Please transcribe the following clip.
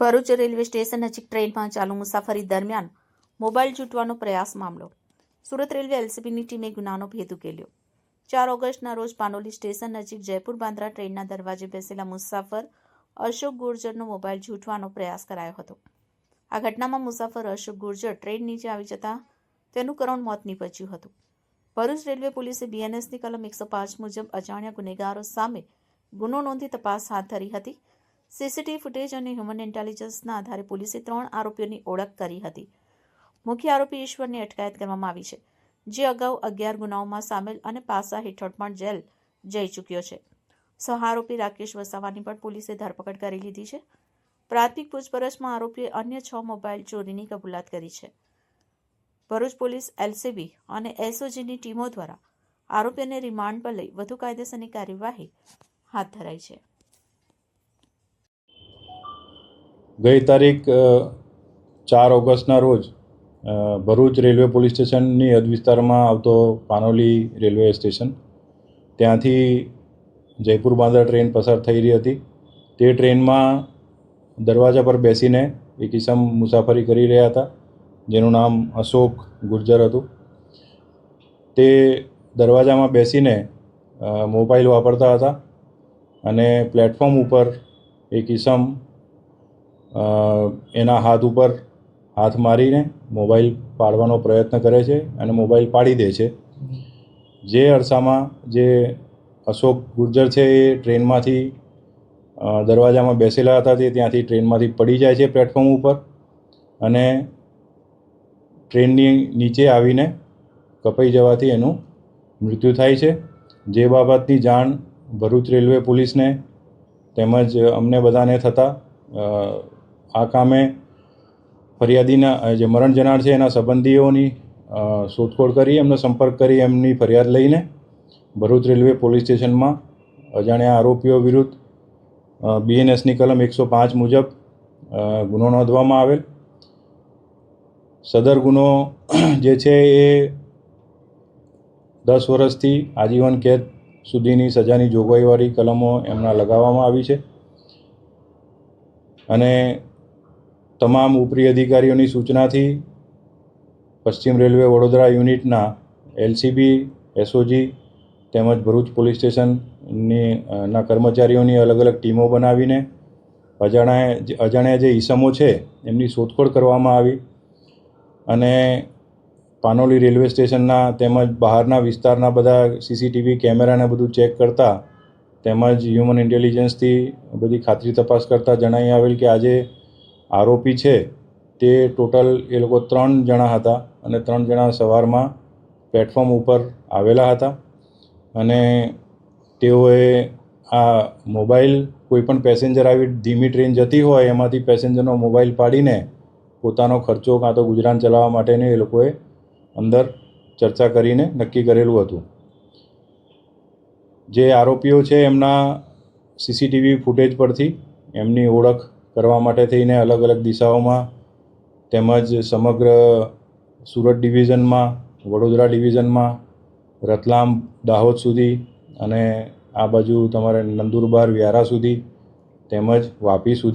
Bharuch railway station નજીક ટ્રેનમાં ચાલુ મુસાફરી દરમિયાન મોબાઈલ લૂંટવાનો પ્રયાસ મામલો. સુરત રેલવે એલસીબીની ટીમે ગુનાનો ભેદ ઉકેલ્યો. 4 ઓગસ્ટના રોજ પાનોલી સ્ટેશન નજીક જયપુર બાંદ્રા ટ્રેનના દરવાજે બેસેલા મુસાફર અશોક ગુર્જરનો મોબાઈલ લૂંટવાનો પ્રયાસ કરાયો હતો. આ ઘટનામાં મુસાફર અશોક ગુર્જર ટ્રેન નીચે આવી જતા તેનું કરુણ મોત નીપજ્યું હતું. ભરૂચ રેલવે પોલીસે બીએનએસની કલમ 105 મુજબ અજાણ્યા ગુનેગારો સામે ગુનો નોંધી તપાસ હાથ ધરી હતી. સીસીટીવી ફૂટેજ અને હ્યુમન ઇન્ટેલિજન્સના આધારે પોલીસે 3 આરોપીઓની ઓળખ કરી હતી. મુખ્ય આરોપી ઈશ્વરની અટકાયત કરવામાં આવી છે, જે અગાઉ 11 ગુનાઓમાં સામેલ અને પાસા હેઠળ પણ જેલ જઈ ચૂક્યો છે. સહ આરોપી રાકેશ વસાવાની પણ પોલીસે ધરપકડ કરી લીધી છે. પ્રાથમિક પૂછપરછમાં આરોપીએ અન્ય 6 મોબાઈલ ચોરીની કબૂલાત કરી છે. ભરૂચ પોલીસ, એલસીબી અને એસઓજીની ટીમો દ્વારા આરોપીઓને રિમાન્ડ પર લઈ વધુ કાયદેસરની કાર્યવાહી હાથ ધરાઈ છે. ગઈ તારીખ 4 ઓગસ્ટના રોજ ભરૂચ રેલવે પોલીસ સ્ટેશનની હદ વિસ્તારમાં આવતો પાનોલી રેલવે સ્ટેશન, ત્યાંથી જયપુર બાંદ્રા ટ્રેન પસાર થઈ રહી હતી. તે ટ્રેનમાં દરવાજા પર બેસીને એક ઈસમ મુસાફરી કરી રહ્યા હતા, જેનું નામ અશોક ગુર્જર હતું. તે દરવાજામાં બેસીને મોબાઈલ વાપરતા હતા અને પ્લેટફોર્મ ઉપર એક ઈસમ એના હાથ ઉપર હાથ મારીને મોબાઈલ પાડવાનો પ્રયત્ન કરે છે અને મોબાઈલ પાડી દે છે. જે અરસામાં જે અશોક ગુર્જર છે એ ટ્રેનમાંથી દરવાજામાં બેસેલા હતા, તે ત્યાંથી ટ્રેનમાંથી પડી જાય છે પ્લેટફોર્મ ઉપર અને ટ્રેનની નીચે આવીને કપાઈ જવાથી એનું મૃત્યુ થાય છે. જે બાબતની જાણ ભરૂચ રેલવે પોલીસને તેમજ અમને બધાને થતાં આ કામે ફરિયાદીના જે મરણ જનાર છે એના સંબંધીઓની શોધખોળ કરી, એમનો સંપર્ક કરી એમની ફરિયાદ લઈને ભરૂચ રેલવે પોલીસ સ્ટેશનમાં અજાણ્યા આરોપીઓ વિરુદ્ધ બીએનએસની કલમ 105 મુજબ ગુનો નોંધવામાં આવેલ. સદર ગુનો જે છે એ 10 વર્ષથી આજીવન કેદ સુધીની સજાની જોગવાઈવાળી કલમો એમના લગાવવામાં આવી છે અને તમામ ઉપરી અધિકારીઓની સૂચનાથી પશ્ચિમ રેલવે વડોદરા યુનિટના એલસીબી, એસઓજી તેમજ ભરૂચ પોલીસ સ્ટેશનના કર્મચારીઓની અલગ અલગ ટીમો બનાવીને અજાણ્યા જે ઈસમો છે એમની શોધખોળ કરવામાં આવી અને પાનોલી રેલવે સ્ટેશનના તેમજ બહારના વિસ્તારના બધા સીસીટીવી કેમેરાને બધું ચેક કરતા તેમજ હ્યુમન ઇન્ટેલિજન્સથી બધી ખાતરી તપાસ કરતાં જણાઈ આવેલ કે આજે આરોપી છે તે ટોટલ એ લોકો 3 જણા હતા અને 3 જણા સવારમાં પ્લેટફોર્મ ઉપર આવેલા હતા અને તેઓએ આ મોબાઈલ કોઈપણ પેસેન્જર આવી ધીમી ટ્રેન જતી હોય એમાંથી પેસેન્જરનો મોબાઈલ પાડીને પોતાનો ખર્ચો કાં તો ગુજરાન ચલાવવા માટેને એ લોકોએ અંદર ચર્ચા કરીને નક્કી કરેલું હતું. જે આરોપીઓ છે એમના સીસીટીવી ફૂટેજ પરથી એમની ઓળખ કરવા માટે થઈને અલગ અલગ દિશાઓમાં તેમજ સમગ્ર સુરત ડિવિઝનમાં, વડોદરા ડિવિઝનમાં, રતલામ, દાહોદ સુધી અને આ બાજુ તમારે નંદુરબાર, વ્યારા સુધી તેમજ વાપી સુધી